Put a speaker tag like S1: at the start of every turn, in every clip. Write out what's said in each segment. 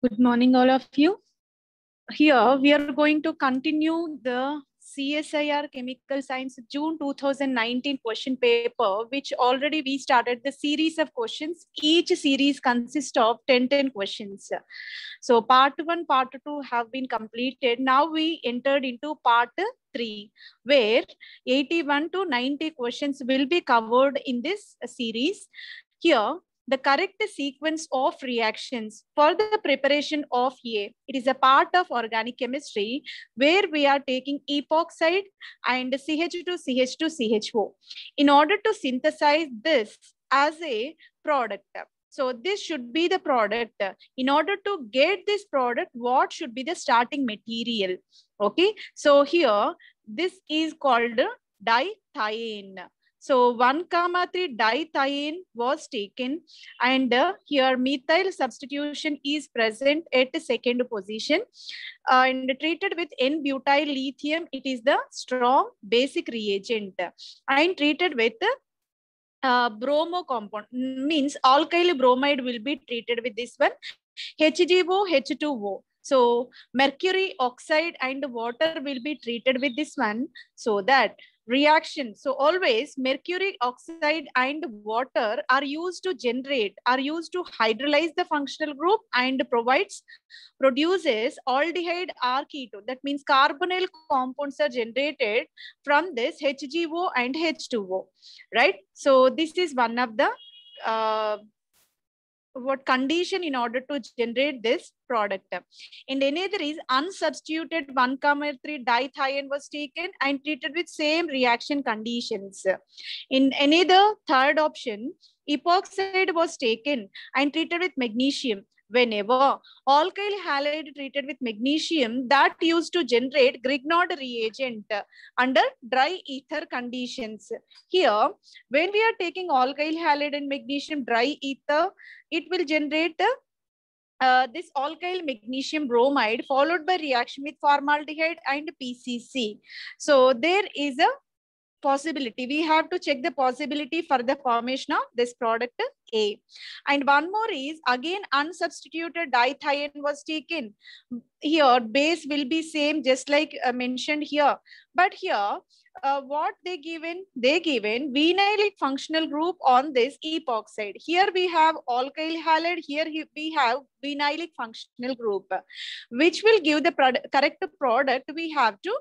S1: Good morning, all of you. Here we are going to continue the CSIR Chemical Science June 2019 question paper, which already we started the series of questions. Each series consists of 10 questions. So part 1, part 2 have been completed. Now we entered into part 3, where 81 to 90 questions will be covered in this series. Here, the correct sequence of reactions for the preparation of A. It is a part of organic chemistry where we are taking epoxide and CH2CH2CHO in order to synthesize this as a product. So this should be the product. In order to get this product, what should be the starting material? Okay, so here this is called dithiene. So 1,3 dithiene was taken, and here methyl substitution is present at the second position, and treated with N-butyl lithium. It is the strong basic reagent, and treated with bromo compound, means alkyl bromide will be treated with this one, HGO, H2O. So mercury oxide and water will be treated with this one, so that reaction. So always mercury oxide and water are used to hydrolyze the functional group and produces aldehyde or ketone. That means carbonyl compounds are generated from this HGO and H2O, right? So this is one of the what condition in order to generate this product. And another is unsubstituted 1,3 dithiene was taken and treated with same reaction conditions. In another third option, epoxide was taken and treated with magnesium. Whenever alkyl halide treated with magnesium, that used to generate Grignard reagent under dry ether conditions. Here, when we are taking alkyl halide and magnesium dry ether, it will generate this alkyl magnesium bromide followed by reaction with formaldehyde and PCC. So there is a possibility. We have to check the possibility for the formation of this product A. And one more is again unsubstituted dithiene was taken. Here base will be same just like mentioned here. But here what they given vinylic functional group on this epoxide. Here we have alkyl halide, here we have vinylic functional group, which will give the correct product we have to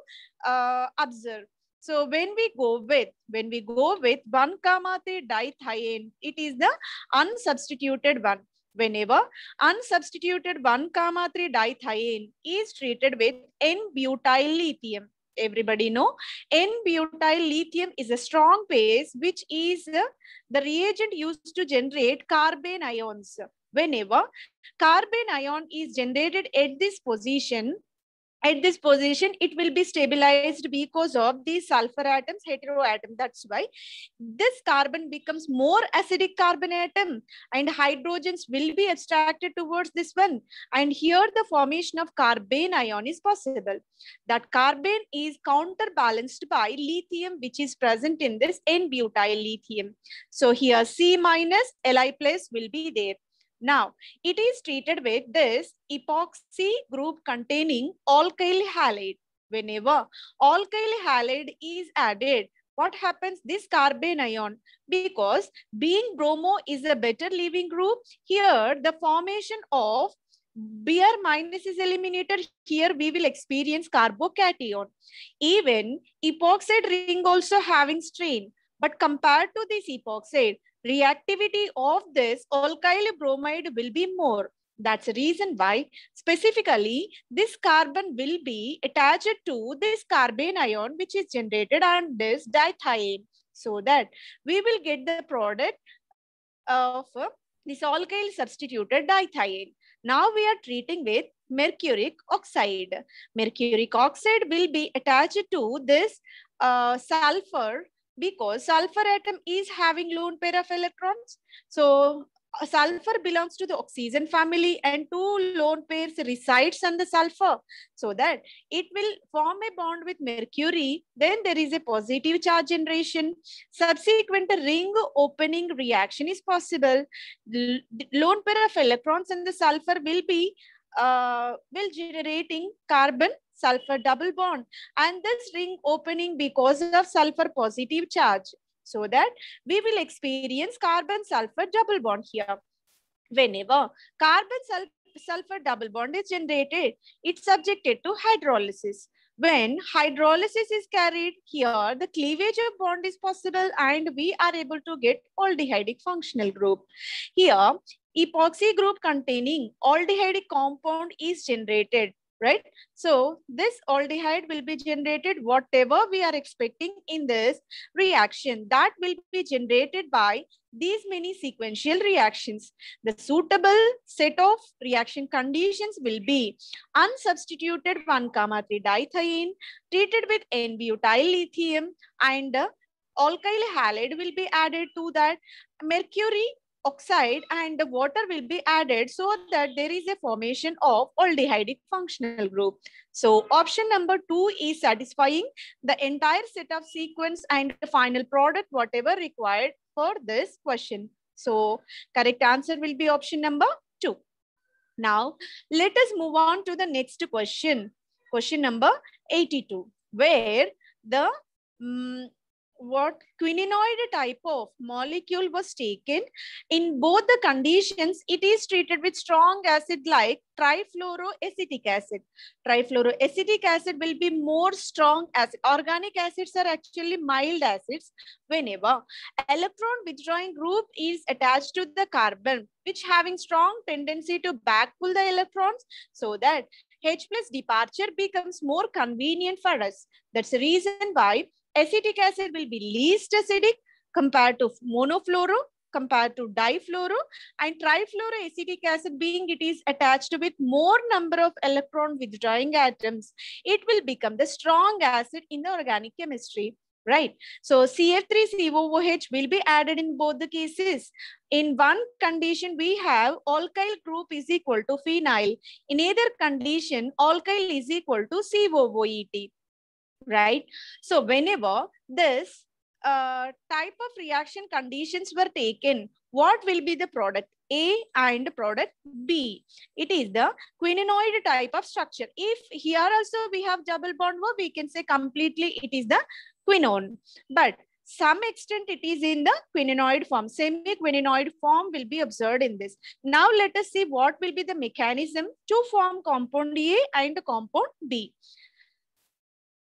S1: observe. So when we go with 1,3 dithiene, it is the unsubstituted one. Whenever unsubstituted 1,3 dithiene is treated with N-butyl lithium. Everybody know N-butyl lithium is a strong base which is the reagent used to generate carbene ions. Whenever carbene ion is generated at this position, it will be stabilized because of the sulfur atoms, heteroatom. That's why this carbon becomes more acidic carbon atom and hydrogens will be abstracted towards this one. And here the formation of carbene ion is possible. That carbene is counterbalanced by lithium, which is present in this N-butyl lithium. So here C minus Li plus will be there. Now, it is treated with this epoxy group containing alkyl halide. Whenever alkyl halide is added, what happens? This carbene ion, because being bromo is a better leaving group, here the formation of Br minus is eliminated. Here we will experience carbocation. Even epoxide ring also having strain. But compared to this epoxide, reactivity of this alkyl bromide will be more. That's the reason why specifically this carbon will be attached to this carbene ion which is generated on this dithiene, so that we will get the product of this alkyl substituted dithiene. Now we are treating with mercuric oxide. Mercuric oxide will be attached to this sulfur, because sulfur atom is having lone pair of electrons. So sulfur belongs to the oxygen family and two lone pairs resides on the sulfur, so that it will form a bond with mercury. Then there is a positive charge generation. Subsequent ring opening reaction is possible. Lone pair of electrons in the sulfur will be will generating carbon sulfur double bond, and this ring opening because of sulfur positive charge, so that we will experience carbon sulfur double bond here. Whenever sulfur double bond is generated, it's subjected to hydrolysis. When hydrolysis is carried here, the cleavage of bond is possible and we are able to get aldehydic functional group. Here, epoxy group containing aldehydic compound is generated, right? So this aldehyde will be generated, whatever we are expecting in this reaction, that will be generated by these many sequential reactions. The suitable set of reaction conditions will be unsubstituted 1,3 dithiene treated with N-butyl lithium, and alkyl halide will be added to that, mercury oxide and the water will be added, so that there is a formation of aldehydic functional group. So option number 2 is satisfying the entire set of sequence and the final product whatever required for this question. So correct answer will be option number 2. Now let us move on to the next question. Question number 82, where the what quininoid type of molecule was taken. In both the conditions, it is treated with strong acid like trifluoroacetic acid. Trifluoroacetic acid will be more strong acid. Organic acids are actually mild acids. Whenever electron withdrawing group is attached to the carbon, which having strong tendency to backpull the electrons, so that H plus departure becomes more convenient for us. That's the reason why acetic acid will be least acidic compared to monofluoro, compared to difluoro, and trifluoroacetic acid being it is attached with more number of electron withdrawing atoms, it will become the strong acid in the organic chemistry, right? So CF3COOH will be added in both the cases. In one condition, we have alkyl group is equal to phenyl. In either condition, alkyl is equal to COOET. Right? So whenever this type of reaction conditions were taken, what will be the product A and product B? It is the quininoid type of structure. If here also we have double bond, we can say completely it is the quinone. But some extent it is in the quininoid form. Semi-quininoid form will be observed in this. Now let us see what will be the mechanism to form compound A and compound B.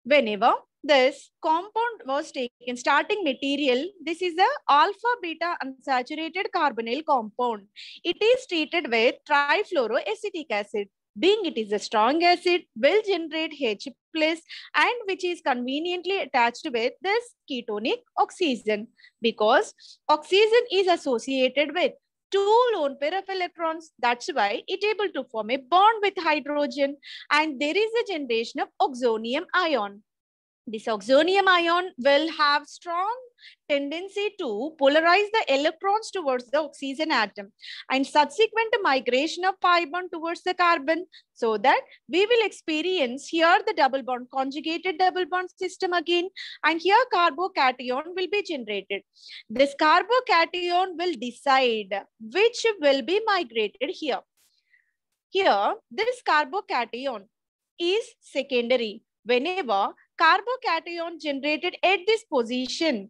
S1: Whenever this compound was taken, starting material, this is a alpha beta unsaturated carbonyl compound. It is treated with trifluoroacetic acid. Being it is a strong acid, will generate H plus and which is conveniently attached with this ketonic oxygen, because oxygen is associated with 2 lone pair of electrons. That's why it able to form a bond with hydrogen, and there is a generation of oxonium ion. This oxonium ion will have strong tendency to polarize the electrons towards the oxygen atom, and subsequent migration of pi bond towards the carbon, so that we will experience here the double bond, conjugated double bond system again, and here carbocation will be generated. This carbocation will decide which will be migrated here. Here, this carbocation is secondary. Whenever carbocation generated at this position,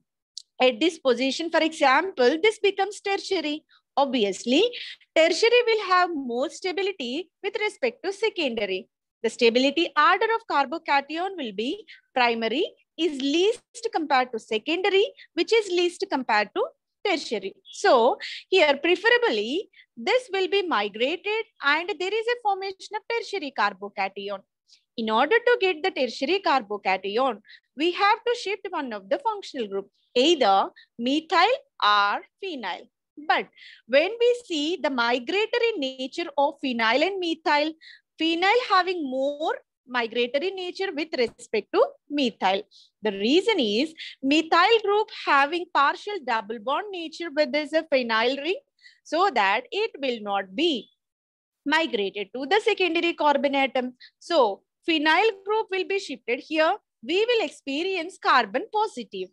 S1: for example, this becomes tertiary. Obviously, tertiary will have more stability with respect to secondary. The stability order of carbocation will be primary is least compared to secondary, which is least compared to tertiary. So here preferably this will be migrated and there is a formation of tertiary carbocation. In order to get the tertiary carbocation, we have to shift one of the functional group, either methyl or phenyl. But when we see the migratory nature of phenyl and methyl, phenyl having more migratory nature with respect to methyl. The reason is methyl group having partial double bond nature with this phenyl ring, so that it will not be migrated to the secondary carbon atom. So phenyl group will be shifted here. We will experience carbon positive.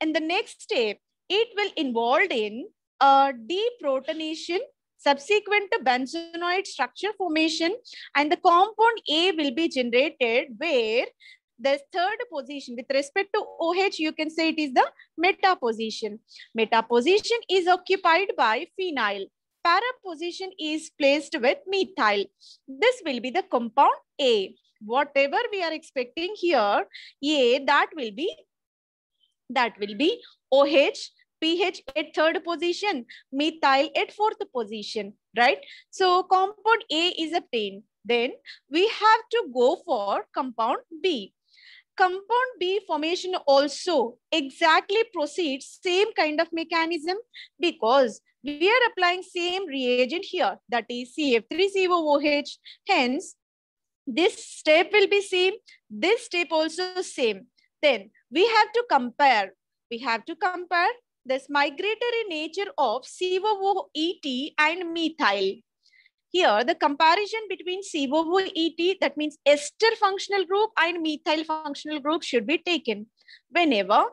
S1: And the next step, it will involve in deprotonation subsequent to benzenoid structure formation, and the compound A will be generated where the third position with respect to OH, you can say it is the meta position. Meta position is occupied by phenyl. Para position is placed with methyl. This will be the compound A. Whatever we are expecting here, A, that will be OH, pH at third position, methyl at fourth position, right? So compound A is obtained. Then we have to go for compound B. Compound B formation also exactly proceeds same kind of mechanism, because we are applying same reagent here, that is CF3COOH. Hence, this step will be same, this step also same. Then we have to compare. This migratory nature of COOET and methyl. Here, the comparison between COOET, that means ester functional group, and methyl functional group should be taken. Whenever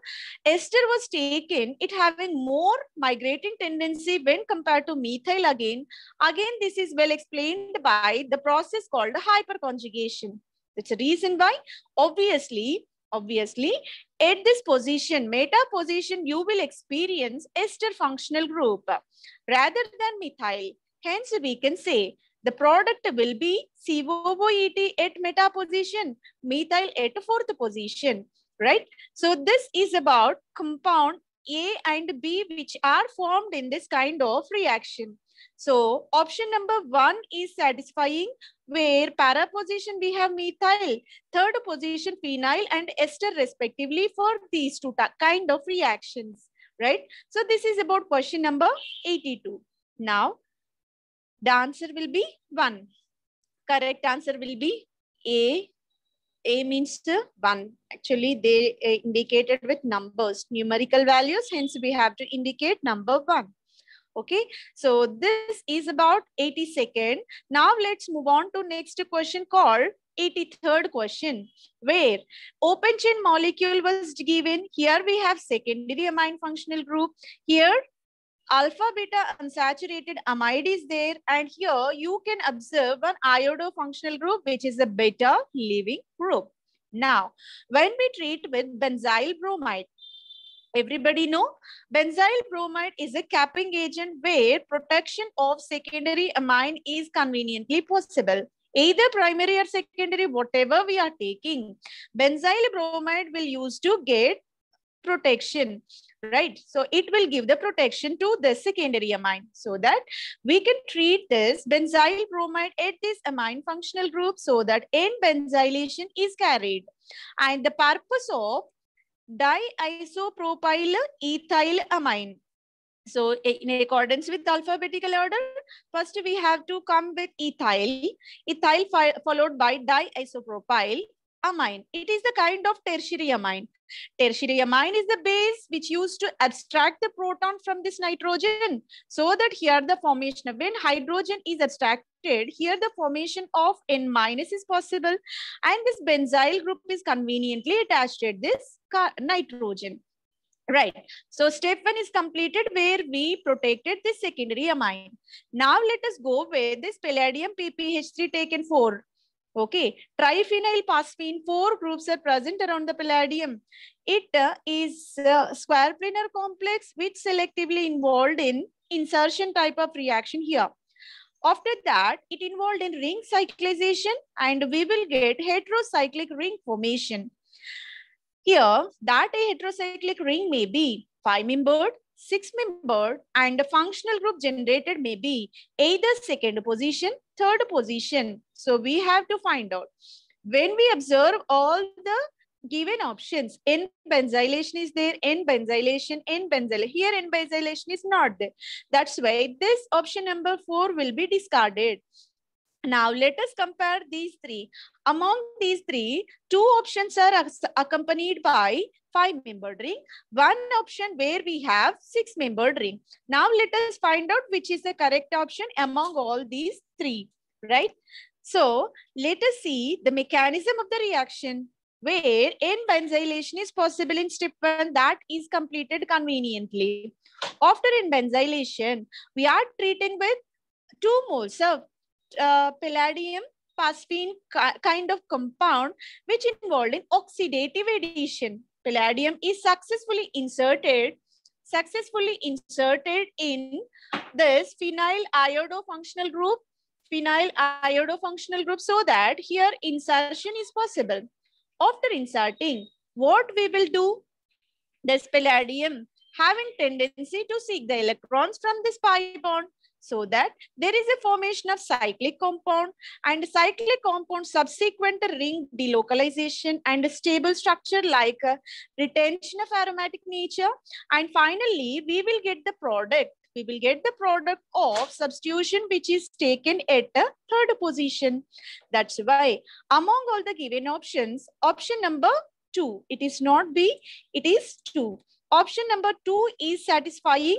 S1: ester was taken, it having more migrating tendency when compared to methyl again. Again, this is well explained by the process called hyperconjugation. That's the reason why, obviously, at this position, meta position, you will experience ester functional group rather than methyl. Hence, we can say the product will be COOET at meta position, methyl at fourth position, right? So this is about compound A and B which are formed in this kind of reaction. So option number 1 is satisfying, where para position we have methyl, third position phenyl and ester respectively for these two kind of reactions, right? So this is about question number 82. Now, the answer will be 1. Correct answer will be A. A means 1. Actually, they indicated with numbers, numerical values. Hence, we have to indicate number 1. Okay. So, this is about 82nd. Now, let's move on to next question called 83rd question, where open chain molecule was given. Here, we have secondary amine functional group. Here, alpha beta unsaturated amide is there, and here you can observe an iodo functional group which is a beta leaving group. Now, when we treat with benzyl bromide, everybody know benzyl bromide is a capping agent where protection of secondary amine is conveniently possible. Either primary or secondary, whatever we are taking, benzyl bromide will use to get protection, right? So it will give the protection to the secondary amine, so that we can treat this benzyl bromide at this amine functional group so that N-benzylation is carried. And the purpose of diisopropyl ethyl amine. So in accordance with the alphabetical order, first we have to come with ethyl followed by diisopropyl amine. It is the kind of tertiary amine. Tertiary amine is the base which used to abstract the proton from this nitrogen, so that here the formation of, when hydrogen is abstracted, here the formation of N- is possible, and this benzyl group is conveniently attached to this nitrogen. Right. So step 1 is completed, where we protected this secondary amine. Now let us go with this palladium PPH3 taken 4. Okay, triphenyl phosphine, 4 groups are present around the palladium. It is a square planar complex which selectively involved in insertion type of reaction here. After that, it involved in ring cyclization, and we will get heterocyclic ring formation. Here, that a heterocyclic ring may be 5-membered, 6-membered, and the functional group generated may be either second position, third position. So we have to find out. When we observe all the given options, N-benzylation is there, N-benzylation, N-benzylation. Here N-benzylation is not there. That's why this option number 4 will be discarded. Now let us compare these three. Among these three, 2 options are accompanied by 5-membered ring. One option where we have 6-membered ring. Now let us find out which is the correct option among all these 3, right? So let us see the mechanism of the reaction, where N-benzylation is possible in step 1, that is completed conveniently. After N-benzylation, we are treating with 2 moles of palladium phosphine kind of compound which involved in oxidative addition. Palladium is successfully inserted in this phenyl iodo functional group, so that here insertion is possible. After inserting, what we will do? This palladium having tendency to seek the electrons from this pi bond, so that there is a formation of cyclic compound, and cyclic compound subsequent ring delocalization and stable structure like retention of aromatic nature. And finally, we will get the product. We will get the product of substitution which is taken at the third position. That's why among all the given options, option number 2, it is not B, it is 2. Option number 2 is satisfying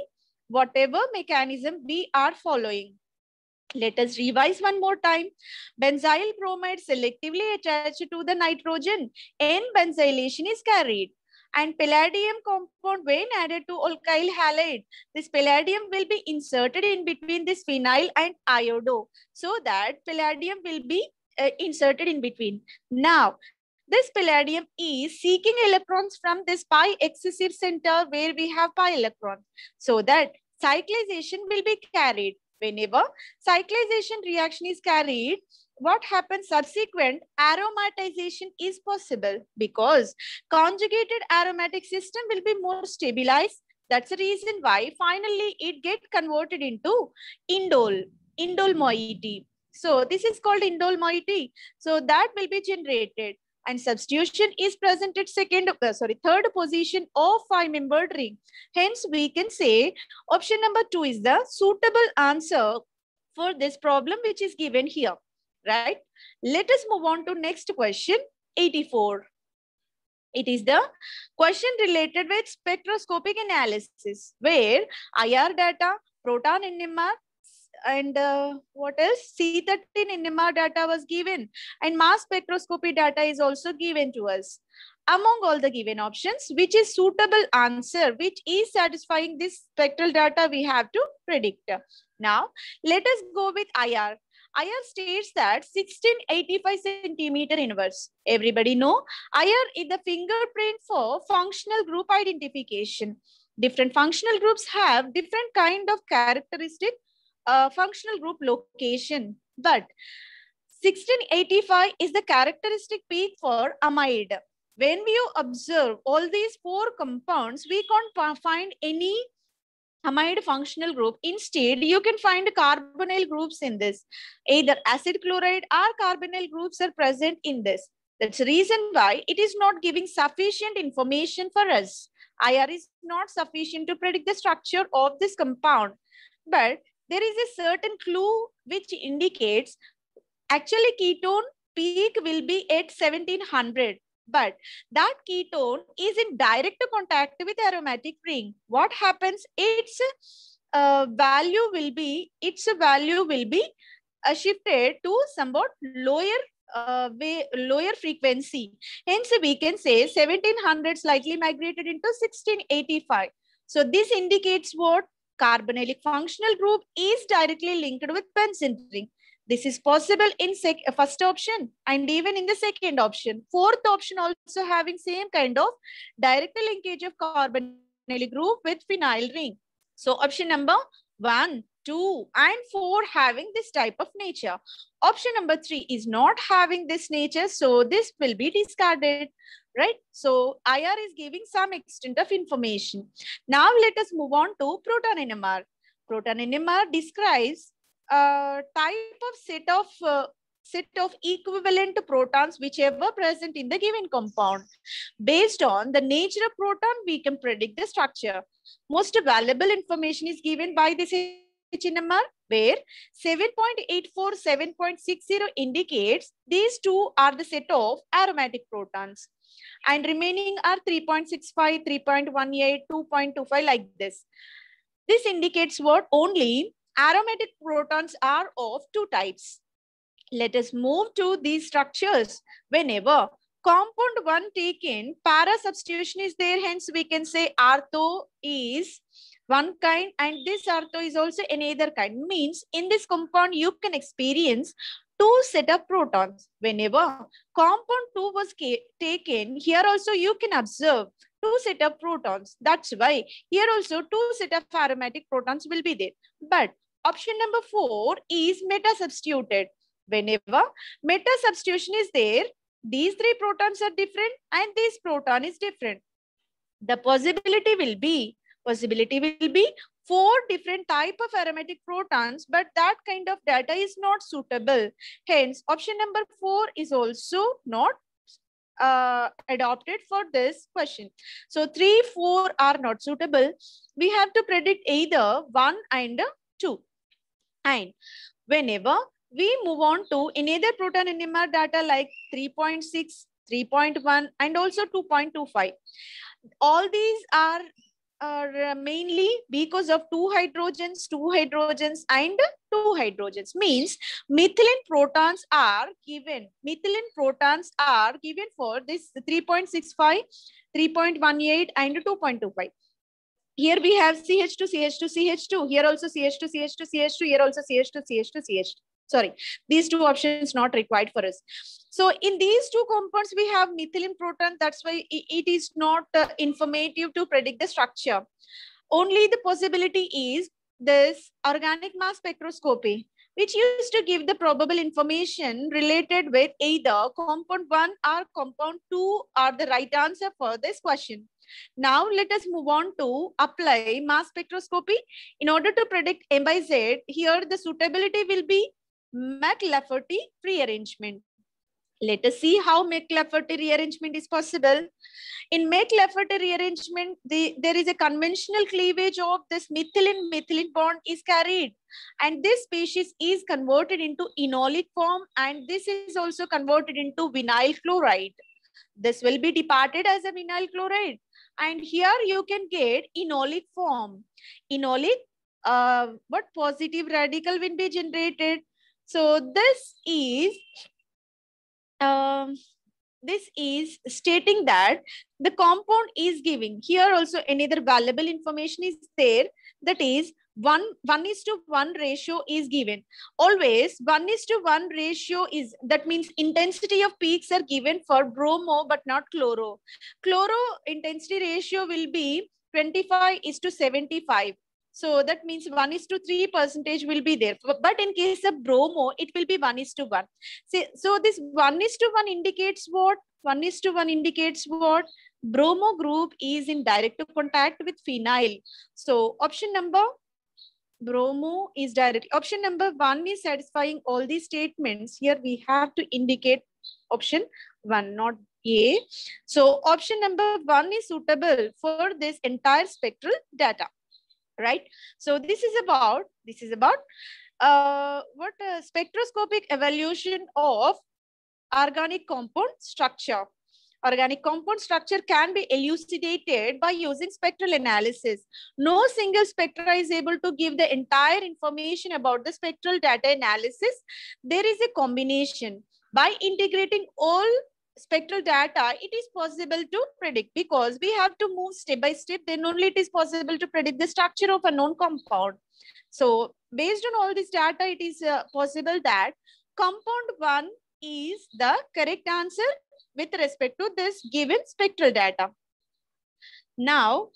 S1: whatever mechanism we are following. Let us revise one more time. Benzyl bromide selectively attached to the nitrogen, N-benzylation is carried. And palladium compound, when added to alkyl halide, this palladium will be inserted in between this phenyl and iodo, so that palladium will be inserted in between. Now, this palladium is seeking electrons from this pi excessive center where we have pi electrons, so that cyclization will be carried. Whenever cyclization reaction is carried, what happens? Subsequent aromatization is possible because conjugated aromatic system will be more stabilized. That's the reason why finally it gets converted into indole moiety. So this is called indole moiety. So that will be generated. And substitution is present at third position of 5-membered ring. Hence, we can say option number 2 is the suitable answer for this problem which is given here, right? Let us move on to next question, 84. It is the question related with spectroscopic analysis, where IR data, proton NMR, and what else? C13 NMR data was given, and mass spectroscopy data is also given to us. Among all the given options, which is suitable answer, which is satisfying this spectral data, we have to predict. Now, let us go with IR. IR states that 1685 centimeter inverse. Everybody know IR is the fingerprint for functional group identification. Different functional groups have different kind of characteristic functional group location, but 1685 is the characteristic peak for amide. When we observe all these 4 compounds, we can't find any amide functional group. Instead, you can find carbonyl groups in this. Either acid chloride or carbonyl groups are present in this. That's the reason why it is not giving sufficient information for us. IR is not sufficient to predict the structure of this compound. But there is a certain clue which indicates actually ketone peak will be at 1700. But that ketone is in direct contact with aromatic ring. What happens? Its value will be shifted to somewhat lower frequency. Hence, we can say 1700 slightly migrated into 1685. So this indicates what? Carbonylic functional group is directly linked with benzene ring. This is possible in first option and even in the second option. Fourth option also having same kind of direct linkage of carbonylic group with phenyl ring. So option number 1, 2 and 4 having this type of nature. Option number 3 is not having this nature, so this will be discarded, right? So IR is giving some extent of information. Now let us move on to proton NMR. Proton NMR describes a type of set of equivalent protons whichever present in the given compound. Based on the nature of proton, we can predict the structure. Most valuable information is given by this NMR, where 7.84, 7.60 indicates these two are the set of aromatic protons, and remaining are 3.65, 3.18, 2.25 like this. This indicates what? Only aromatic protons are of 2 types. Let us move to these structures. Whenever compound 1 taken, para substitution is there, hence we can say ortho is one kind, and this ortho is also another kind. Means in this compound you can experience two set of protons. Whenever compound 2 was taken, here also you can observe two set of protons. That's why here also two set of aromatic protons will be there. But option number 4 is meta substituted. Whenever meta substitution is there, these three protons are different and this proton is different. The possibility will be 4 different type of aromatic protons, but that kind of data is not suitable. Hence, option number 4 is also not adopted for this question. So 3, 4 are not suitable. We have to predict either 1 and 2. And whenever we move on to another proton NMR data like 3.6, 3.1 and also 2.25. All these are mainly because of two hydrogens and two hydrogens. Means methylene protons are given. Methylene protons are given for this 3.65, 3.18 and 2.25. Here we have CH2, CH2, CH2. Here also CH2, CH2, CH2. Here also CH2, CH2, CH2. Sorry, these two options not required for us. So in these two compounds, we have methylene proton. That's why it is not informative to predict the structure. Only the possibility is this organic mass spectroscopy, which used to give the probable information related with either compound 1 or compound 2 are the right answer for this question. Now let us move on to apply mass spectroscopy. In order to predict M by Z, here the suitability will be McLafferty rearrangement. Let us see how McLafferty rearrangement is possible. In McLafferty rearrangement, there is a conventional cleavage of this methylene bond is carried, and this species is converted into enolic form, and this is also converted into vinyl chloride. This will be departed as a vinyl chloride, and here you can get enolic form. Enolic, what positive radical will be generated? So this is stating that the compound is giving. Here also another valuable information is there, that is 1:1 ratio is given. Always 1:1 ratio is, that means intensity of peaks are given for bromo but not chloro. Chloro intensity ratio will be 25:75. So that means 1:3% will be there. But in case of bromo, it will be 1:1. So this 1:1 indicates what? 1:1 indicates what? Bromo group is in direct contact with phenyl. So option number bromo is direct. Option number 1 is satisfying all these statements. Here we have to indicate option 1, not A. So option number 1 is suitable for this entire spectral data. Right? So this is about spectroscopic evaluation of organic compound structure. Organic compound structure can be elucidated by using spectral analysis. No single spectra is able to give the entire information about the spectral data analysis. There is a combination. By integrating all spectral data, it is possible to predict, because we have to move step by step, then only it is possible to predict the structure of a known compound. So based on all this data, it is possible that compound 1 is the correct answer with respect to this given spectral data. Now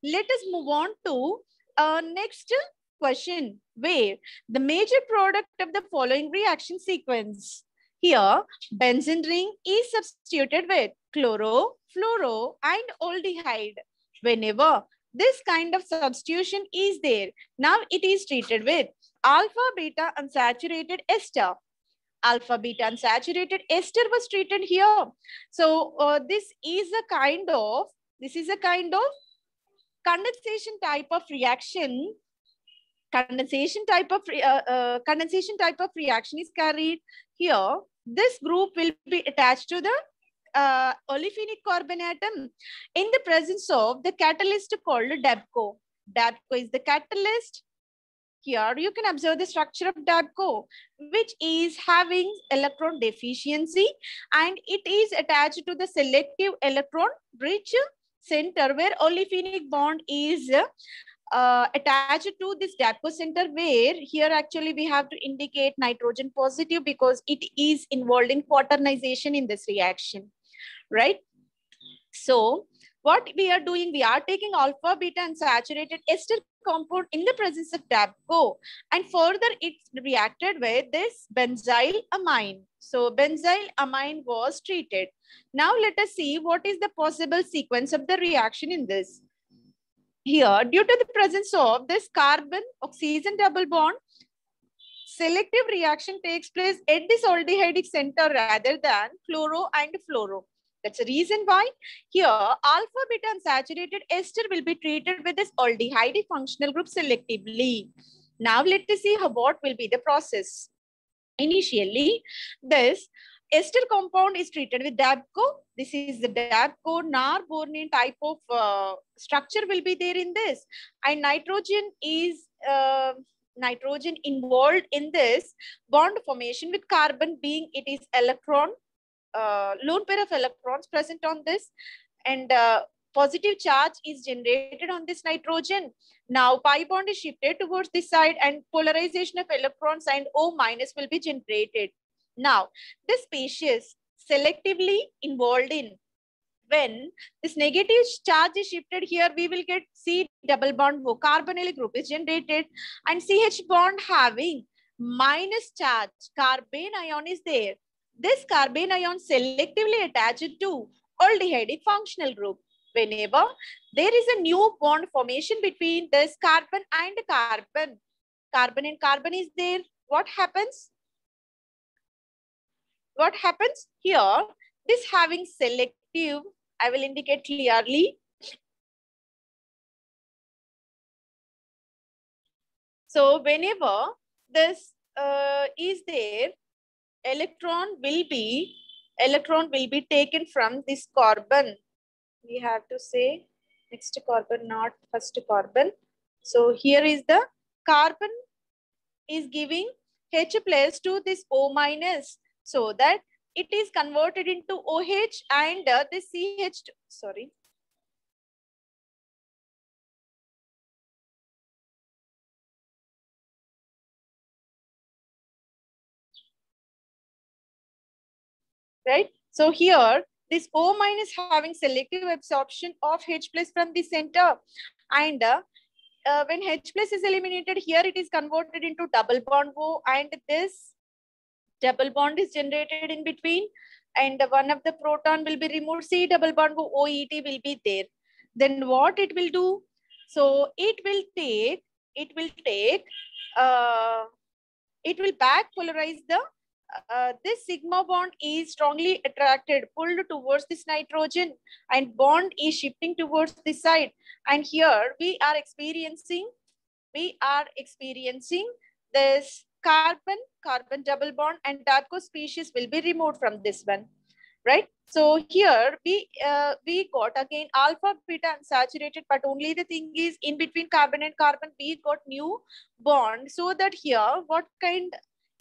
S1: let us move on to next question, where the major product of the following reaction sequence. Here, benzene ring is substituted with chloro, fluoro, and aldehyde. Whenever this kind of substitution is there, now it is treated with alpha, beta, unsaturated ester. Alpha, beta, unsaturated ester was treated here. So this is a kind of condensation type of reaction. Condensation type of reaction is carried here. This group will be attached to the olefinic carbon atom in the presence of the catalyst called DABCO. DABCO is the catalyst. Here you can observe the structure of DABCO, which is having electron deficiency, and it is attached to the selective electron rich center where olefinic bond is attached to this DABCO center, where here actually we have to indicate nitrogen positive because it is involved in quaternization in this reaction, right? So what we are doing, we are taking alpha, beta, and saturated ester compound in the presence of DABCO, and further it's reacted with this benzyl amine. So benzyl amine was treated. Now let us see what is the possible sequence of the reaction in this. Here, due to the presence of this carbon oxygen double bond, selective reaction takes place at this aldehydic center rather than chloro and fluoro. That's the reason why here alpha, beta, and saturated ester will be treated with this aldehyde functional group selectively. Now let us see what will be the process. Initially, this ester compound is treated with DABCO. This is the DABCO nar-bornene type of structure will be there in this, and nitrogen is nitrogen involved in this bond formation with carbon, being it is electron lone pair of electrons present on this, and positive charge is generated on this nitrogen. Now pi bond is shifted towards this side and polarization of electrons and O minus will be generated. Now this species selectively involved in, when this negative charge is shifted here, we will get C double bond O, carbonyl group is generated, and CH bond having minus charge, carbene ion is there. This carbene ion selectively attached to aldehydic functional group. Whenever there is a new bond formation between this carbon and carbon, carbon and carbon is there, what happens? What happens here? This having selective, I will indicate clearly. So whenever this is there, electron will be taken from this carbon. We have to say next carbon, not first carbon. So here is the carbon is giving H plus to this O minus, so that it is converted into OH and this CH, sorry. Right? So here, this O minus having selective absorption of H plus from the center, and when H plus is eliminated, here it is converted into double bond O, and this double bond is generated in between, and one of the proton will be removed, C double bond O, OET will be there. Then what it will do? So it will back polarize the this sigma bond is strongly attracted, pulled towards this nitrogen, and bond is shifting towards this side. And here we are experiencing this carbon double bond, and DABCO species will be removed from this one, right? So here we got again alpha, beta, and saturated, but only the thing is in between carbon and carbon we got new bond, so that here what kind,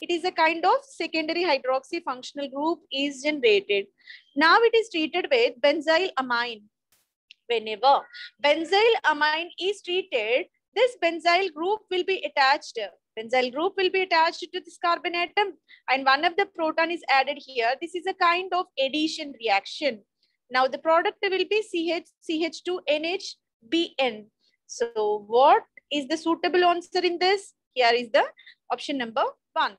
S1: it is a kind of secondary hydroxy functional group is generated. Now it is treated with benzyl amine. Whenever benzyl amine is treated, this benzyl group will be attached. Benzyl group will be attached to this carbon atom, and one of the proton is added here. This is a kind of addition reaction. Now the product will be CH2NH-BN. So what is the suitable answer in this? Here is the option number 1,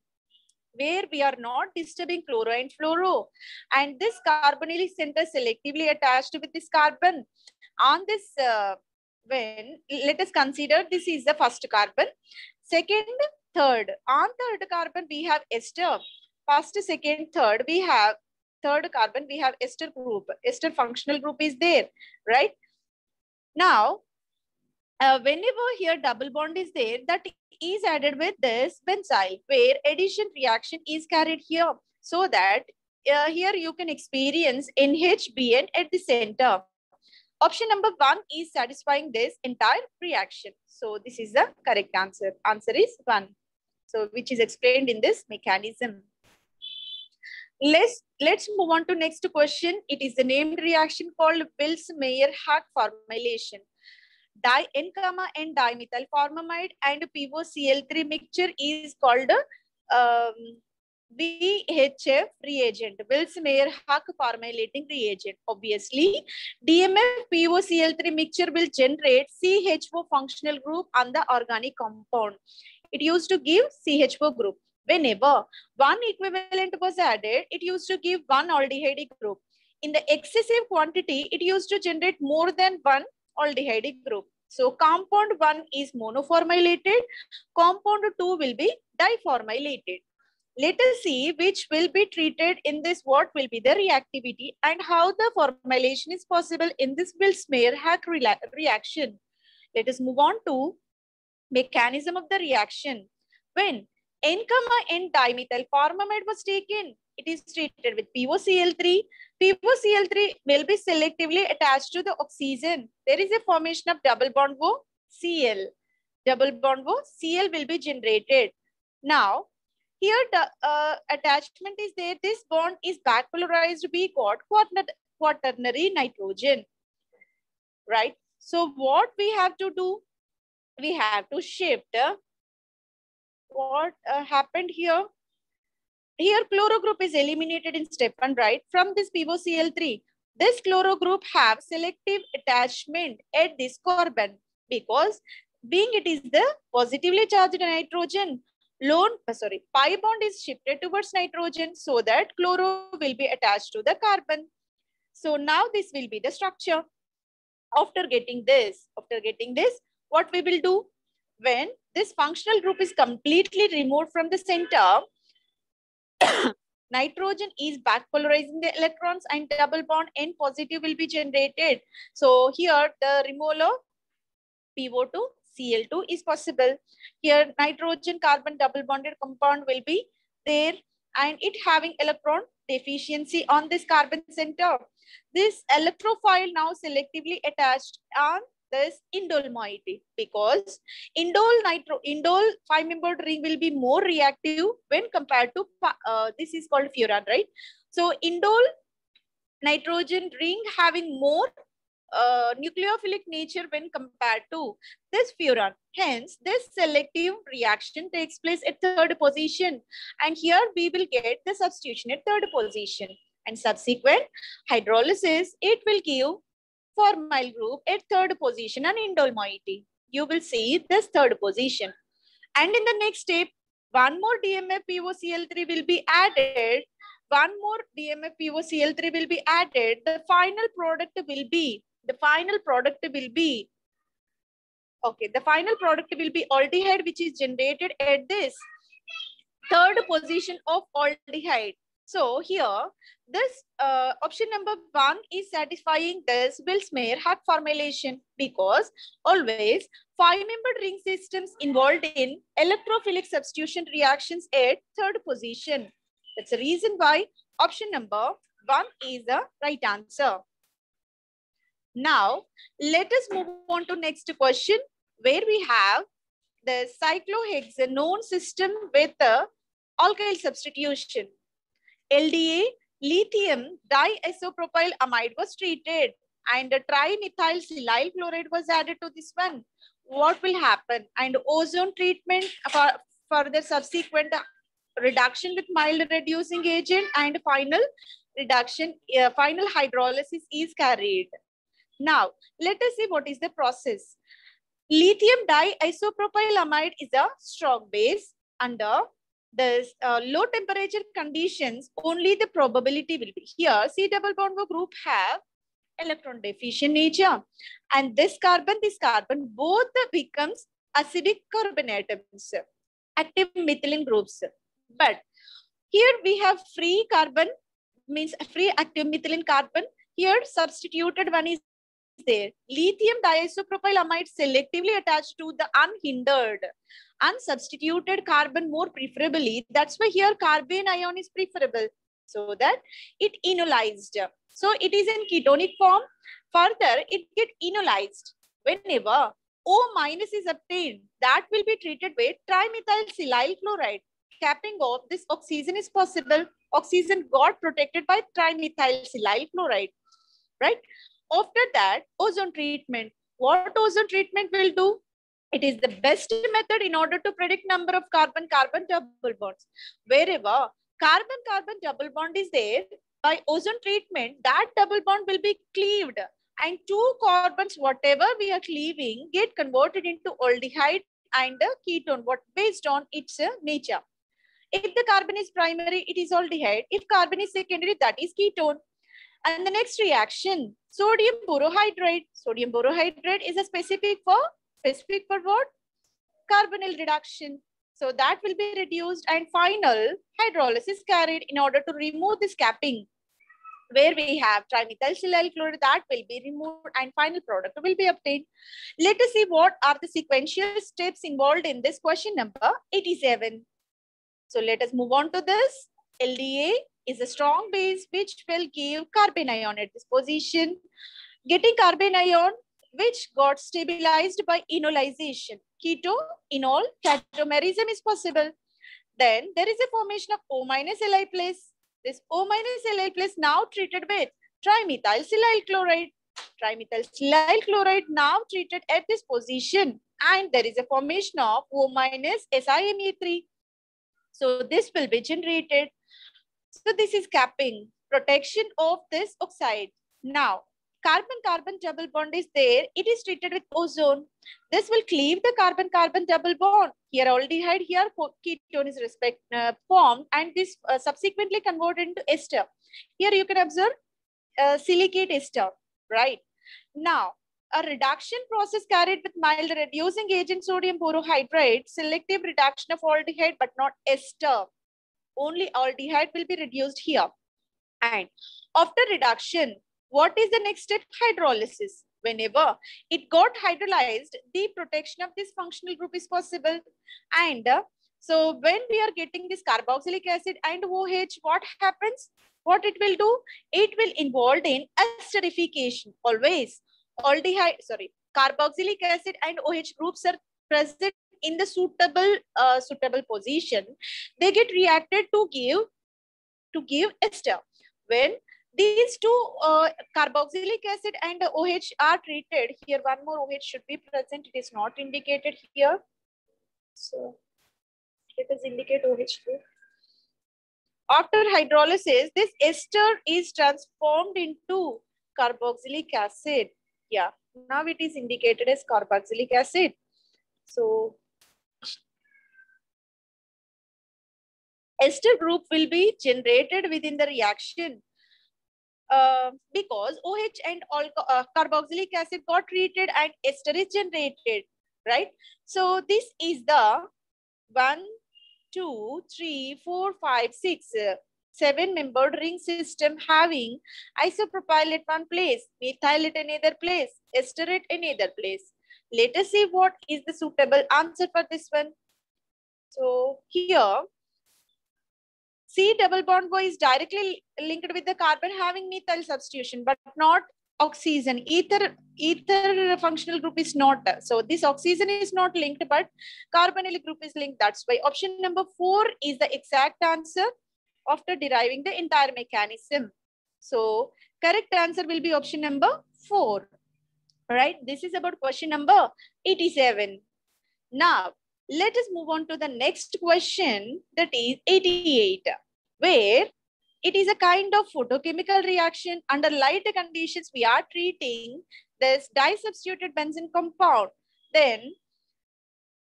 S1: where we are not disturbing chloro and fluoro, and this carbonyl center selectively attached with this carbon. On this, when let us consider this is the first carbon, second, third. On third carbon we have ester. First, second, third, we have third carbon, we have ester group. Ester functional group is there, right? Now, whenever here double bond is there, that is added with this benzyl, where addition reaction is carried here, so that here you can experience NHBN at the center. Option number 1 is satisfying this entire reaction. So this is the correct answer. Answer is 1. So which is explained in this mechanism. Let's move on to next question. It is the named reaction called Wills-Mayer-Hack formylation. N-N dimethyl formamide and POCl3 mixture is called VHF reagent, Wills-Mayer-Hack formylating reagent. Obviously, DMF POCl3 mixture will generate CHO functional group on the organic compound. It used to give CHO group. Whenever one equivalent was added, it used to give one aldehyde group. In the excessive quantity, it used to generate more than one aldehyde group. So compound 1 is monoformylated, compound 2 will be diformylated. Let us see which will be treated in this, what will be the reactivity and how the formylation is possible in this Wills-Mayer-Hack reaction. Let us move on to mechanism of the reaction. When N, dimethyl formamide was taken, it is treated with POCl3. POCl3 will be selectively attached to the oxygen. There is a formation of double bond Cl. Double bond Cl will be generated. Now, here the attachment is there. This bond is back polarized. We got quaternary nitrogen. Right? So what we have to do? We have to shift. What happened here? Here chloro group is eliminated in step 1, right? From this POCl3, this chloro group have selective attachment at this carbon because being it is the positively charged nitrogen, pi bond is shifted towards nitrogen so that chloro will be attached to the carbon. So now this will be the structure. After getting this, what we will do? When this functional group is completely removed from the center, nitrogen is back polarizing the electrons and double bond N positive will be generated. So here the removal of PO2 Cl2 is possible. Here nitrogen carbon double bonded compound will be there and it having electron deficiency on this carbon center. This electrophile now selectively attached on this indole moiety because indole 5-membered ring will be more reactive when compared to this is called furan, right? So indole nitrogen ring having more nucleophilic nature when compared to this furan. Hence, this selective reaction takes place at 3rd position. And here we will get the substitution at 3rd position. And subsequent hydrolysis, it will give formyl group at 3rd position and indole moiety. You will see this 3rd position. And in the next step, one more DMF POCl3 will be added. One more DMF POCl3 will be added. The final product will be aldehyde, which is generated at this 3rd position of aldehyde. So here, this option number 1 is satisfying this Wills-Mayer-Hack formylation because always 5-membered ring systems involved in electrophilic substitution reactions at 3rd position. That's the reason why option number 1 is the right answer. Now, let us move on to next question where we have the cyclohexanone system with the alkyl substitution. LDA, lithium diisopropyl amide was treated and the trimethyl silyl chloride was added to this one. What will happen? And ozone treatment for further subsequent reduction with mild reducing agent and final reduction, final hydrolysis is carried. Now, let us see what is the process. Lithium diisopropyl amide is a strong base. Under the low temperature conditions, only the probability will be here. C double bond group have electron deficient nature. And this carbon, both becomes acidic carbon atoms, active methylene groups. But here we have free carbon, means free active methylene carbon. Here substituted one is there. Lithium diisopropyl amide selectively attached to the unhindered, unsubstituted carbon more preferably. That's why here carbene ion is preferable. so that it enolized. So it is in ketonic form. Further, it get enolized whenever O minus is obtained. That will be treated with trimethylsilyl chloride. Capping of this oxygen is possible. Oxygen got protected by trimethylsilyl chloride, right? After that, ozone treatment. What ozone treatment will do? It is the best method in order to predict number of carbon-carbon double bonds. Wherever carbon-carbon double bond is there, by ozone treatment, that double bond will be cleaved, and two carbons, whatever we are cleaving, get converted into aldehyde and a ketone, what based on its nature. If the carbon is primary, it is aldehyde. If carbon is secondary, that is ketone. And the next reaction, sodium borohydride. Sodium borohydride is a specific for what? Carbonyl reduction. So that will be reduced, and final hydrolysis carried in order to remove this capping. Where we have trimethylsilyl chloride, that will be removed and final product will be obtained. Let us see what are the sequential steps involved in this question number 87. So let us move on to this. LDA is a strong base which will give carbon ion at this position. Getting carbon ion which got stabilized by enolization. Keto-enol catamerism is possible. Then there is a formation of O minus Li plus. This O minus Li plus now treated with trimethylsilyl chloride. Trimethylsilyl chloride now treated at this position, and there is a formation of O minus SiMe3. So this will be generated. So this is capping, protection of this oxide. Now, carbon-carbon double bond is there. It is treated with ozone. This will cleave the carbon-carbon double bond. Here aldehyde, here ketone is formed, and this subsequently converted into ester. Here you can observe silicate ester, right? Now, a reduction process carried with mild reducing agent sodium borohydride, selective reduction of aldehyde but not ester. Only aldehyde will be reduced here. And after reduction, what is the next step? Hydrolysis. Whenever it got hydrolyzed, the protection of this functional group is possible. And so when we are getting this carboxylic acid and OH, what happens? What it will do? It will involve in esterification. Always carboxylic acid and OH groups are present in the suitable position. They get reacted to give ester. When these two carboxylic acid and OH are treated, here one more OH should be present. It is not indicated here. So let us indicate OH too. After hydrolysis, this ester is transformed into carboxylic acid. Yeah, now it is indicated as carboxylic acid. So ester group will be generated within the reaction because OH and carboxylic acid got treated and ester is generated, right? So this is the 1, 2, 3, 4, 5, 6, 7-membered ring system having isopropyl at one place, methyl at another place, ester at another place. Let us see what is the suitable answer for this one. So here, C double bond O is directly linked with the carbon having methyl substitution, but not oxygen. Ether functional group is not. So this oxygen is not linked, but carbonyl group is linked. That's why option number 4 is the exact answer after deriving the entire mechanism. So correct answer will be option number 4. Right? This is about question number 87. Now, let us move on to the next question, that is 88, where it is a kind of photochemical reaction. Under light conditions, we are treating this disubstituted benzene compound. Then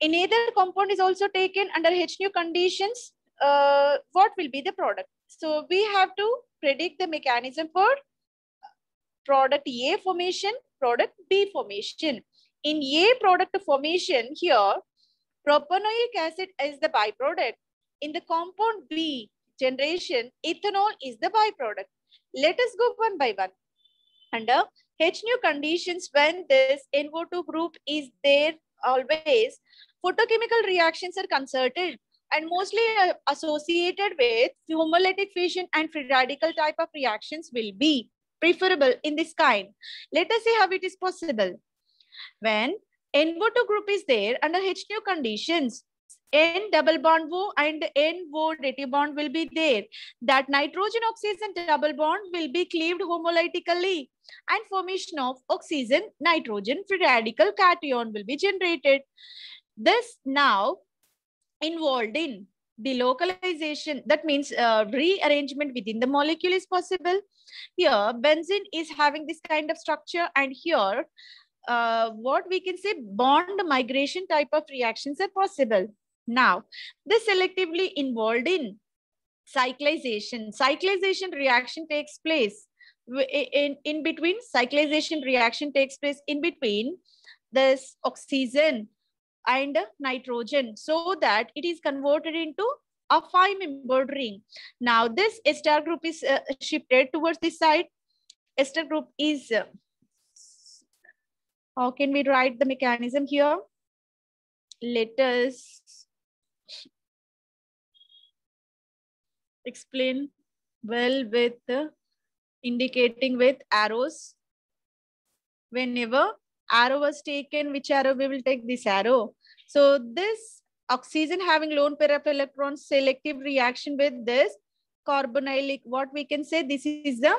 S1: another compound is also taken under HNO conditions. What will be the product? So we have to predict the mechanism for product A formation, product B formation. In A product formation, here propanoic acid is the byproduct. In the compound B generation, ethanol is the byproduct. Let us go one by one. Under HNO conditions, when this NO2 group is there always, photochemical reactions are concerted and mostly associated with homolytic fission and free radical type of reactions will be preferable in this kind. Let us see how it is possible. When NO2 group is there under H nu conditions, N double bond O and N O dative bond will be there. That nitrogen oxygen double bond will be cleaved homolytically and formation of oxygen nitrogen free radical cation will be generated. This now involved in delocalization, that means rearrangement within the molecule is possible. Here benzene is having this kind of structure, and here what we can say bond migration type of reactions are possible. Now this selectively involved in cyclization. Cyclization reaction takes place in between. Cyclization reaction takes place in between this oxygen and nitrogen, so that it is converted into a 5-membered ring. Now this ester group is shifted towards this side. Ester group is how can we write the mechanism here? Let us explain well with indicating with arrows. Whenever arrow was taken, which arrow we will take? This arrow. So this oxygen having lone pair of electrons, selective reaction with this carbonylic, what we can say, this is the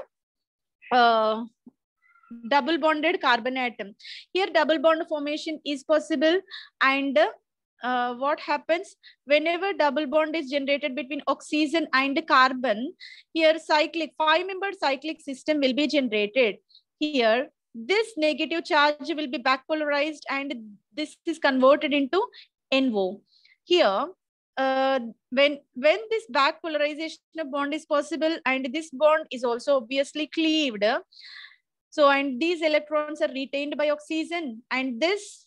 S1: double bonded carbon atom. Here double bond formation is possible, and what happens whenever double bond is generated between oxygen and carbon, here cyclic 5-membered cyclic system will be generated. Here this negative charge will be back polarized and this is converted into NO. Here when this back polarization of bond is possible, and this bond is also obviously cleaved, so and these electrons are retained by oxygen, and this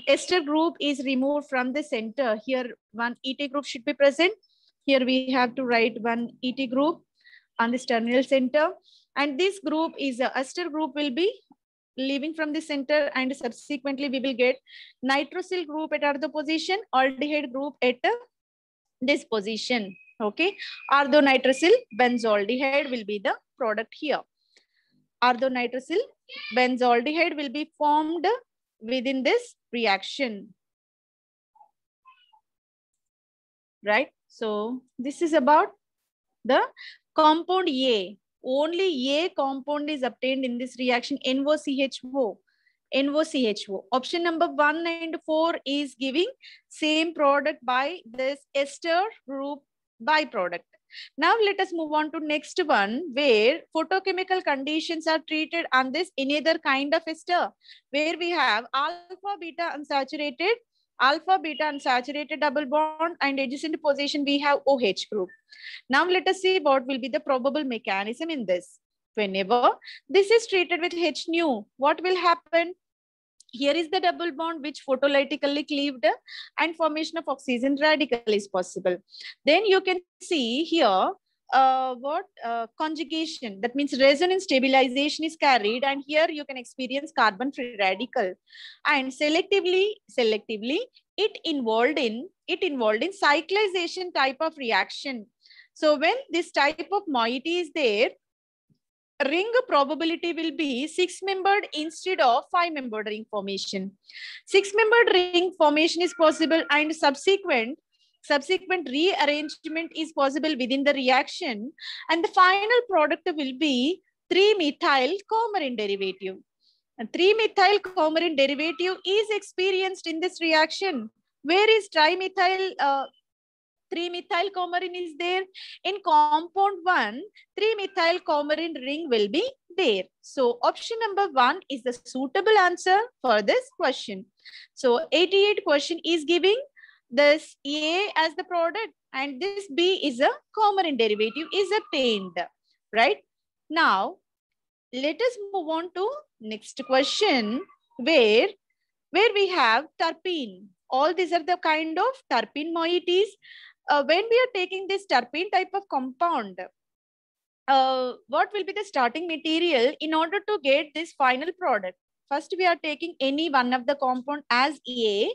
S1: ester group is removed from the center. Here one ET group should be present. Here we have to write one ET group on this terminal center, and this group is a ester group will be leaving from the center, and subsequently we will get nitrosyl group at another position, aldehyde group at this position. Okay, orthonitrosyl benzaldehyde will be the product here. Orthonitrosyl benzaldehyde will be formed within this reaction, right? So this is about the compound A. Only A compound is obtained in this reaction, NOCHO. NOCHO. Option number 1 and 4 is giving same product by this ester group byproduct. Now let us move on to next one, where photochemical conditions are treated on this another kind of ester, where we have alpha beta unsaturated double bond, and adjacent position we have OH group. Now let us see what will be the probable mechanism in this. Whenever this is treated with H nu, what will happen? Here is the double bond which photolytically cleaved, and formation of oxygen radical is possible. Then you can see here conjugation, that means resonance stabilization is carried, and here you can experience carbon free radical, and selectively it involved in cyclization type of reaction. So when this type of moiety is there, ring probability will be 6-membered instead of 5-membered ring formation. 6-membered ring formation is possible, and subsequent rearrangement is possible within the reaction, and the final product will be 3-methyl coumarin derivative. And 3-methyl coumarin derivative is experienced in this reaction. Where is trimethyl 3-methyl coumarin is there? In compound 1, 3-methyl coumarin ring will be there. So option number 1 is the suitable answer for this question. So 88 question is giving this A as the product, and this B is a coumarin derivative is obtained, right? Now let us move on to next question, where we have terpene. All these are the kind of terpene moieties. When we are taking this terpene type of compound, what will be the starting material in order to get this final product? First, we are taking any one of the compound as A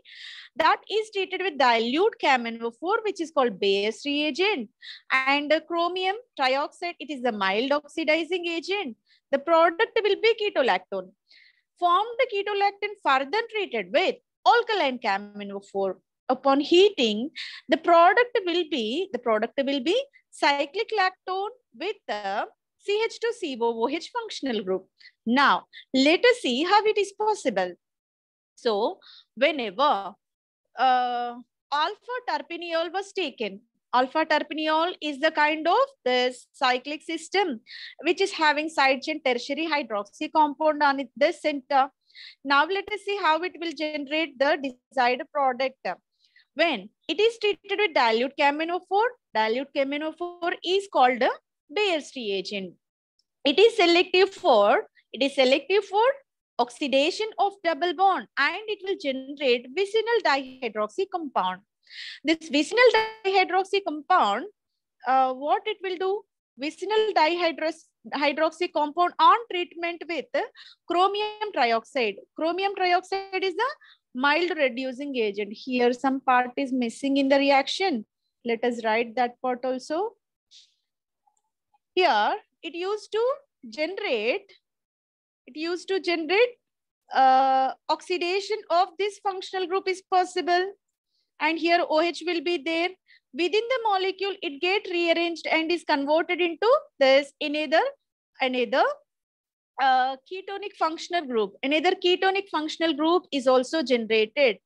S1: that is treated with dilute CaMnO4, which is called Bayes reagent. And chromium trioxide, it is the mild oxidizing agent. The product will be ketolactone. Formed ketolactone further treated with alkaline CaMnO4. Upon heating, the product will be cyclic lactone with the CH2COOH functional group. Now, let us see how it is possible. So, whenever alpha terpineol was taken, alpha terpineol is the kind of this cyclic system which is having side chain tertiary hydroxy compound on the center. Now, let us see how it will generate the desired product. When it is treated with dilute CaMnO4 is called a Bayes reagent. It is selective for oxidation of double bond, and it will generate vicinal dihydroxy compound. This vicinal dihydroxy compound, what it will do? Vicinal dihydroxy compound on treatment with chromium trioxide. Chromium trioxide is the mild reducing agent. Here some part is missing in the reaction. Let us write that part also. Here it used to generate oxidation of this functional group is possible, and here OH will be there. Within the molecule, it get rearranged and is converted into this another ketonic functional group. Another ketonic functional group is also generated,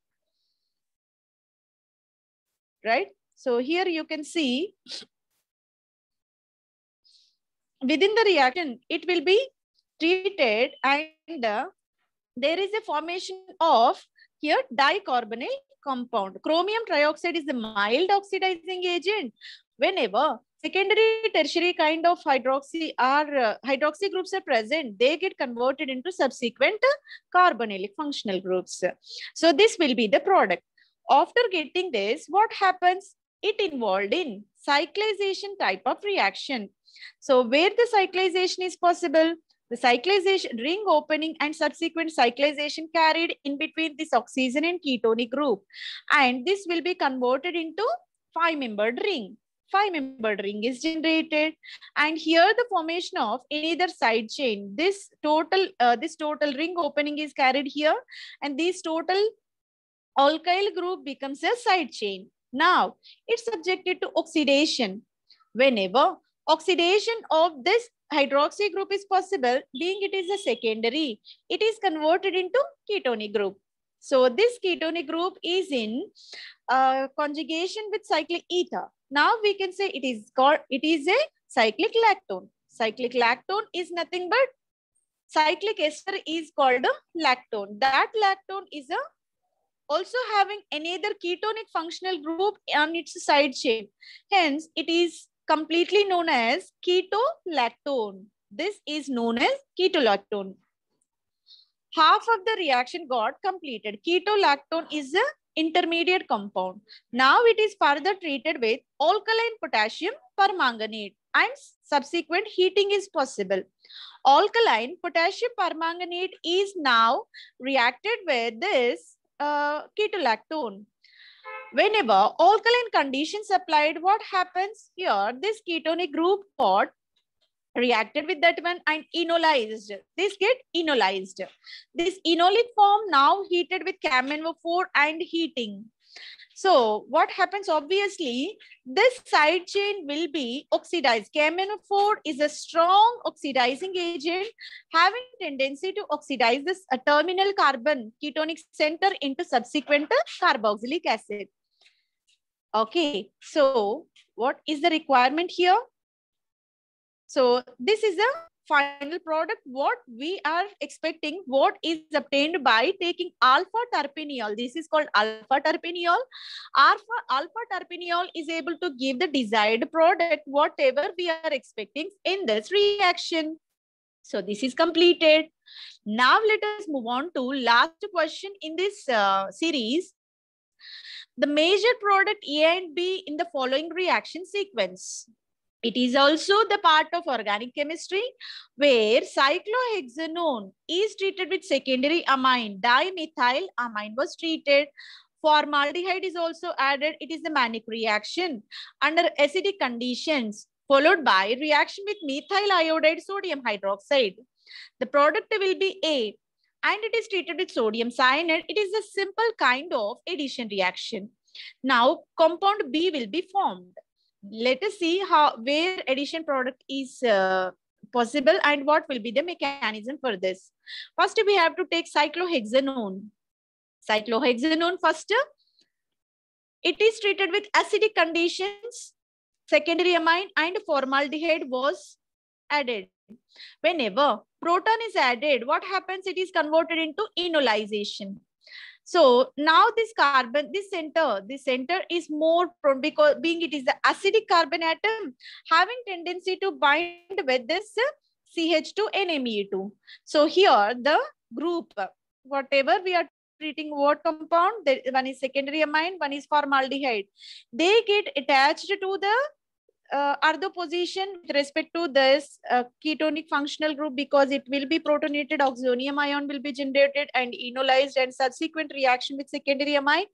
S1: right? So here you can see within the reaction, it will be treated, and there is a formation of here dicarbonyl compound. Chromium trioxide is the mild oxidizing agent. Whenever secondary, tertiary kind of hydroxy groups are present, they get converted into subsequent carbonylic functional groups. So this will be the product. After getting this, what happens? It involved in cyclization type of reaction. So where the cyclization is possible, the cyclization, ring opening and subsequent cyclization carried in between this oxygen and ketonic group. And this will be converted into 5-membered ring. 5-membered ring is generated. And here the formation of another side chain. This total ring opening is carried here. And this total alkyl group becomes a side chain. Now, it's subjected to oxidation. Whenever oxidation of this hydroxy group is possible, being it is a secondary, it is converted into ketonic group. So this ketonic group is in conjugation with cyclic ether. Now we can say it is a cyclic lactone. Cyclic lactone is nothing but cyclic ester is called a lactone. That lactone is also having another ketonic functional group on its side chain. Hence, it is completely known as ketolactone. This is known as ketolactone. Half of the reaction got completed. Ketolactone is an intermediate compound. Now it is further treated with alkaline potassium permanganate, and subsequent heating is possible. Alkaline potassium permanganate is now reacted with this ketolactone. Whenever alkaline conditions applied, what happens here? This ketonic group got reacted with that one and enolized. This get enolized. This enolic form now heated with CaMnO4 and heating. So what happens? Obviously, this side chain will be oxidized. CaMnO4 is a strong oxidizing agent having tendency to oxidize this terminal carbon ketonic center into subsequent carboxylic acid. Okay, so what is the requirement here? So this is the final product. What we are expecting, what is obtained by taking alpha terpineol. This is called alpha terpineol. Alpha terpineol is able to give the desired product, whatever we are expecting in this reaction. So this is completed. Now let us move on to last question in this series. The major product A and B in the following reaction sequence. It is also the part of organic chemistry where cyclohexanone is treated with secondary amine. Dimethylamine was treated. Formaldehyde is also added. It is the Mannich reaction under acidic conditions, followed by reaction with methyl iodide sodium hydroxide. The product will be A, and it is treated with sodium cyanide. It is a simple kind of addition reaction. Now, compound B will be formed. Let us see where addition product is possible and what will be the mechanism for this. First, we have to take cyclohexanone. Cyclohexanone first, it is treated with acidic conditions, secondary amine and formaldehyde was added. Whenever proton is added, what happens? It is converted into enolization. So now this carbon, this center is more prone because being it is the acidic carbon atom having tendency to bind with this CH2 NMe2. So here the group, whatever we are treating what compound, one is secondary amine, one is formaldehyde. They get attached to the Ardo position with respect to this ketonic functional group because it will be protonated, oxonium ion will be generated and enolized, and subsequent reaction with secondary amine,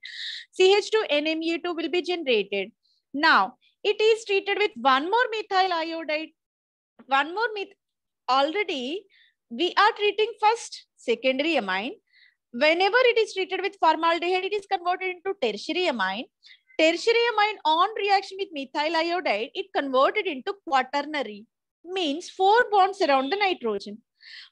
S1: CH2 NMe2 will be generated. Now, it is treated with one more methyl iodide. Already, we are treating first secondary amine. Whenever it is treated with formaldehyde, it is converted into tertiary amine. Tertiary amine on reaction with methyl iodide, it converted into quaternary, means 4 bonds around the nitrogen.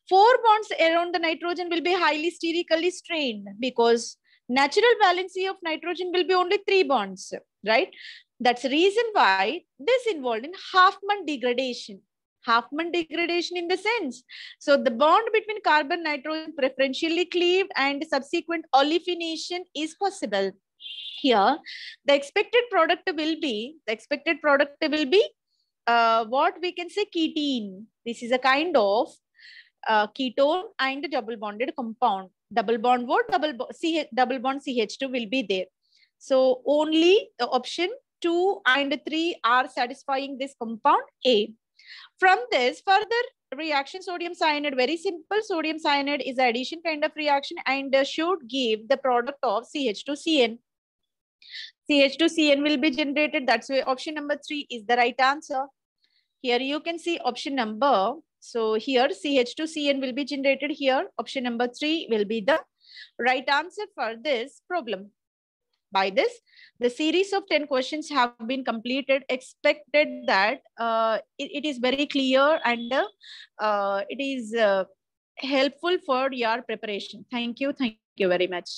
S1: 4 bonds around the nitrogen will be highly sterically strained because natural valency of nitrogen will be only 3 bonds, right? That's the reason why this involved in Hofmann degradation. Hofmann degradation in the sense. So the bond between carbon nitrogen preferentially cleaved and subsequent olefination is possible. Here, the expected product will be, what we can say ketene. This is a kind of ketone and double bonded compound. Double bond what? Double bond CH2 will be there. So only the option 2 and 3 are satisfying this compound A. From this further reaction, sodium cyanide, very simple. Sodium cyanide is addition kind of reaction and should give the product of CH2CN. CH2CN will be generated. That's why option number 3 is the right answer. Here you can see option number. So here CH2CN will be generated here. Option number 3 will be the right answer for this problem. By this, the series of 10 questions have been completed. Expected that it is very clear and it is helpful for your preparation. Thank you. Thank you very much.